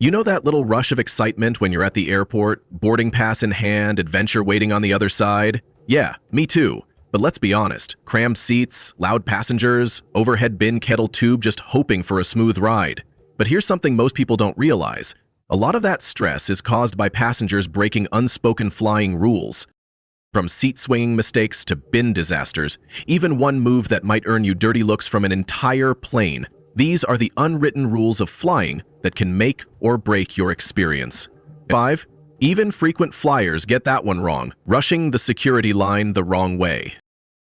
You know that little rush of excitement when you're at the airport, boarding pass in hand, adventure waiting on the other side? Yeah, me too. But let's be honest, crammed seats, loud passengers, overhead bin kettle tube just hoping for a smooth ride. But here's something most people don't realize. A lot of that stress is caused by passengers breaking unspoken flying rules. From seat swinging mistakes to bin disasters, even one move that might earn you dirty looks from an entire plane. These are the unwritten rules of flying that can make or break your experience. 5. Even frequent flyers get that one wrong, rushing the security line the wrong way.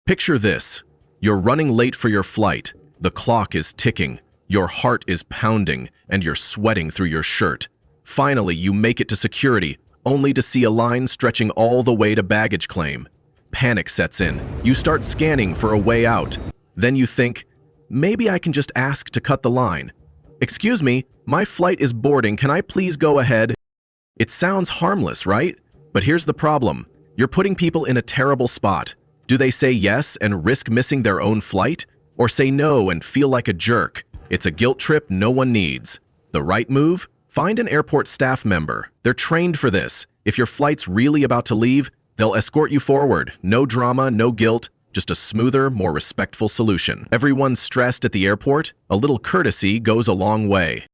Picture this. You're running late for your flight. The clock is ticking. Your heart is pounding, and you're sweating through your shirt. Finally, you make it to security, only to see a line stretching all the way to baggage claim. Panic sets in. You start scanning for a way out. Then you think, maybe I can just ask to cut the line. Excuse me, my flight is boarding. Can I please go ahead? It sounds harmless, right? But here's the problem. You're putting people in a terrible spot. Do they say yes and risk missing their own flight? Or say no and feel like a jerk? It's a guilt trip no one needs. The right move? Find an airport staff member. They're trained for this. If your flight's really about to leave, they'll escort you forward. No drama, no guilt, just a smoother, more respectful solution. Everyone's stressed at the airport? A little courtesy goes a long way.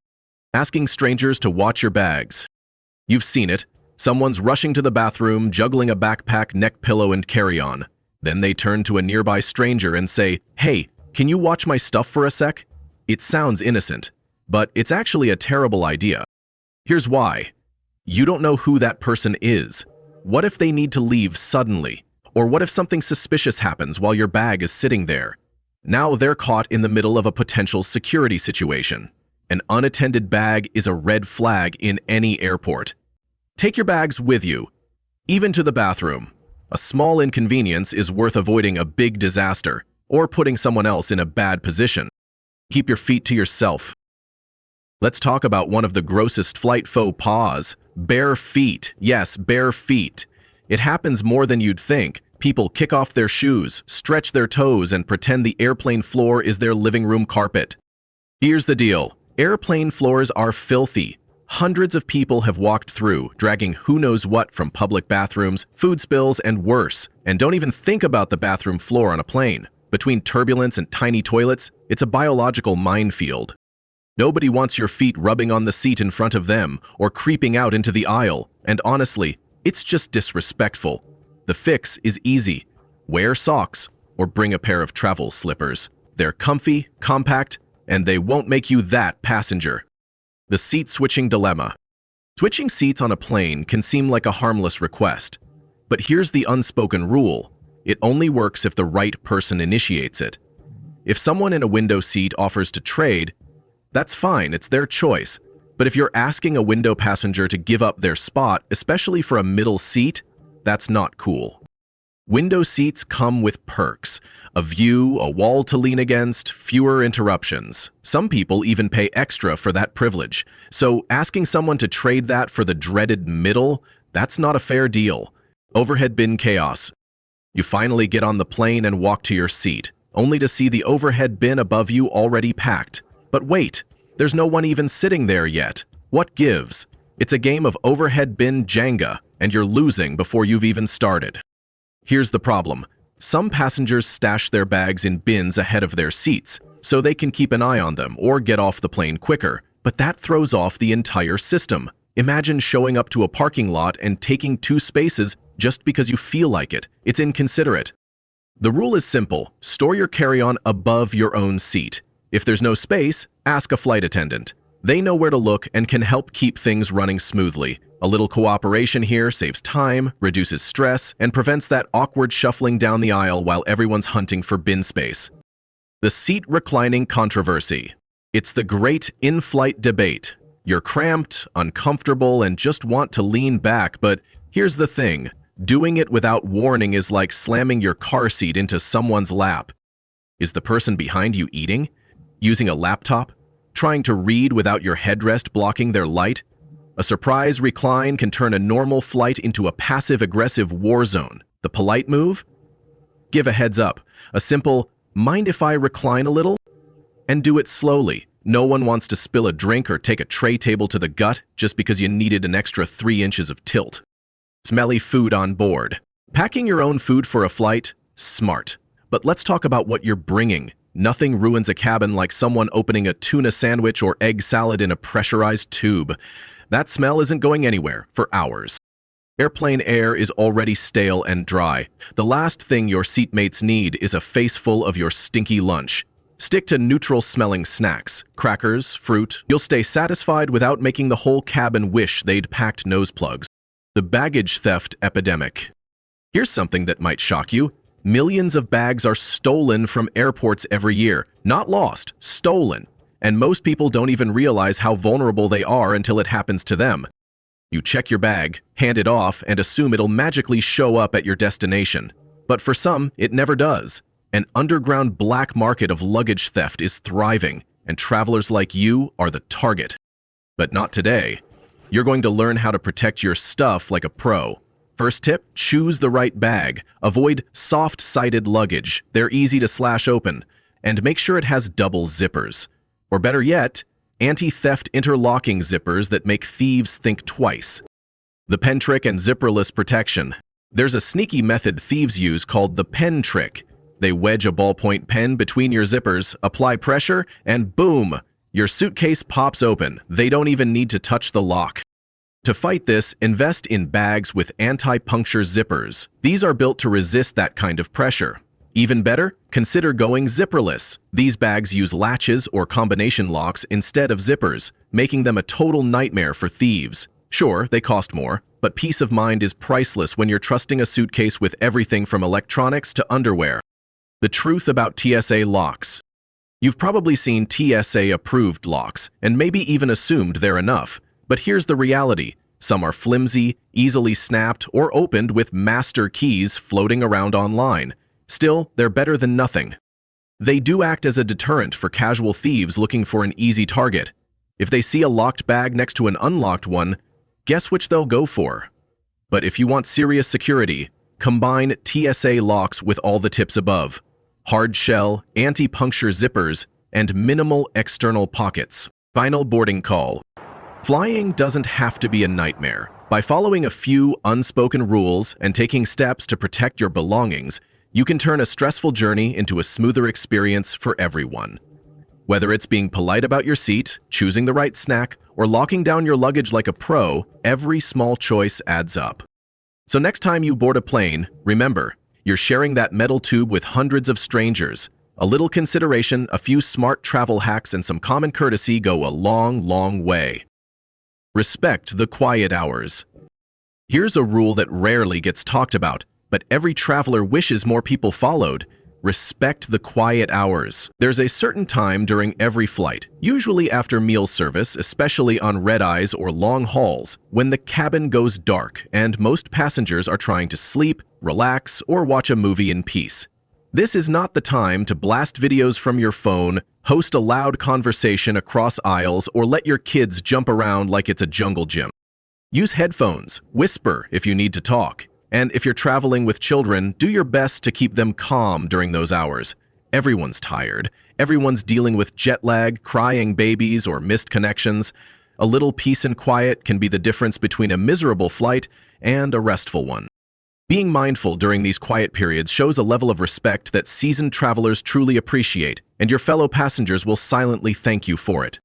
Asking strangers to watch your bags. You've seen it. Someone's rushing to the bathroom, juggling a backpack, neck pillow, and carry-on. Then they turn to a nearby stranger and say, "Hey, can you watch my stuff for a sec?" It sounds innocent, but it's actually a terrible idea. Here's why. You don't know who that person is. What if they need to leave suddenly? Or what if something suspicious happens while your bag is sitting there? Now they're caught in the middle of a potential security situation. An unattended bag is a red flag in any airport. Take your bags with you, even to the bathroom. A small inconvenience is worth avoiding a big disaster or putting someone else in a bad position. Keep your feet to yourself. Let's talk about one of the grossest flight faux pas, bare feet. Yes, bare feet. It happens more than you'd think. People kick off their shoes, stretch their toes, and pretend the airplane floor is their living room carpet. Here's the deal. Airplane floors are filthy. Hundreds of people have walked through, dragging who knows what from public bathrooms, food spills, and worse. And don't even think about the bathroom floor on a plane. Between turbulence and tiny toilets, it's a biological minefield. Nobody wants your feet rubbing on the seat in front of them or creeping out into the aisle. And honestly, it's just disrespectful. The fix is easy. Wear socks or bring a pair of travel slippers. They're comfy, compact, and they won't make you that passenger. The seat switching dilemma. Switching seats on a plane can seem like a harmless request. But here's the unspoken rule. It only works if the right person initiates it. If someone in a window seat offers to trade, that's fine, it's their choice. But if you're asking a window passenger to give up their spot, especially for a middle seat, that's not cool. Window seats come with perks. A view, a wall to lean against, fewer interruptions. Some people even pay extra for that privilege. So asking someone to trade that for the dreaded middle, that's not a fair deal. Overhead bin chaos. You finally get on the plane and walk to your seat, only to see the overhead bin above you already packed. But wait, there's no one even sitting there yet. What gives? It's a game of overhead bin Jenga, and you're losing before you've even started. Here's the problem. Some passengers stash their bags in bins ahead of their seats, so they can keep an eye on them or get off the plane quicker, but that throws off the entire system. Imagine showing up to a parking lot and taking 2 spaces just because you feel like it. It's inconsiderate. The rule is simple. Store your carry-on above your own seat. If there's no space, ask a flight attendant. They know where to look and can help keep things running smoothly. A little cooperation here saves time, reduces stress, and prevents that awkward shuffling down the aisle while everyone's hunting for bin space. The seat reclining controversy. It's the great in-flight debate. You're cramped, uncomfortable, and just want to lean back, but here's the thing. Doing it without warning is like slamming your car seat into someone's lap. Is the person behind you eating? Using a laptop? Trying to read without your headrest blocking their light? A surprise recline can turn a normal flight into a passive-aggressive war zone. The polite move? Give a heads up. A simple, "Mind if I recline a little?" And do it slowly. No one wants to spill a drink or take a tray table to the gut just because you needed an extra 3 inches of tilt. Smelly food on board. Packing your own food for a flight? Smart. But let's talk about what you're bringing. Nothing ruins a cabin like someone opening a tuna sandwich or egg salad in a pressurized tube. That smell isn't going anywhere for hours. Airplane air is already stale and dry. The last thing your seatmates need is a face full of your stinky lunch. Stick to neutral-smelling snacks, crackers, fruit. You'll stay satisfied without making the whole cabin wish they'd packed nose plugs. The baggage theft epidemic. Here's something that might shock you. Millions of bags are stolen from airports every year. Not lost, stolen. And most people don't even realize how vulnerable they are until it happens to them. You check your bag, hand it off, and assume it'll magically show up at your destination. But for some, it never does. An underground black market of luggage theft is thriving, and travelers like you are the target. But not today. You're going to learn how to protect your stuff like a pro. First tip, choose the right bag. Avoid soft-sided luggage. They're easy to slash open. And make sure it has double zippers. Or better yet, anti-theft interlocking zippers that make thieves think twice. The pen trick and zipperless protection. There's a sneaky method thieves use called the pen trick. They wedge a ballpoint pen between your zippers, apply pressure, and boom! Your suitcase pops open. They don't even need to touch the lock. To fight this, invest in bags with anti-puncture zippers. These are built to resist that kind of pressure. Even better, consider going zipperless. These bags use latches or combination locks instead of zippers, making them a total nightmare for thieves. Sure, they cost more, but peace of mind is priceless when you're trusting a suitcase with everything from electronics to underwear. The truth about TSA locks. You've probably seen TSA-approved locks, and maybe even assumed they're enough. But here's the reality. Some are flimsy, easily snapped, or opened with master keys floating around online. Still, they're better than nothing. They do act as a deterrent for casual thieves looking for an easy target. If they see a locked bag next to an unlocked one, guess which they'll go for. But if you want serious security, combine TSA locks with all the tips above. Hard shell, anti-puncture zippers, and minimal external pockets. Final boarding call. Flying doesn't have to be a nightmare. By following a few unspoken rules and taking steps to protect your belongings, you can turn a stressful journey into a smoother experience for everyone. Whether it's being polite about your seat, choosing the right snack, or locking down your luggage like a pro, every small choice adds up. So next time you board a plane, remember, you're sharing that metal tube with hundreds of strangers. A little consideration, a few smart travel hacks, and some common courtesy go a long, long way. Respect the quiet hours. Here's a rule that rarely gets talked about, but every traveler wishes more people followed. Respect the quiet hours. There's a certain time during every flight, usually after meal service, especially on red-eyes or long hauls, when the cabin goes dark and most passengers are trying to sleep, relax, or watch a movie in peace. This is not the time to blast videos from your phone, host a loud conversation across aisles, or let your kids jump around like it's a jungle gym. Use headphones, whisper if you need to talk, and if you're traveling with children, do your best to keep them calm during those hours. Everyone's tired. Everyone's dealing with jet lag, crying babies, or missed connections. A little peace and quiet can be the difference between a miserable flight and a restful one. Being mindful during these quiet periods shows a level of respect that seasoned travelers truly appreciate, and your fellow passengers will silently thank you for it.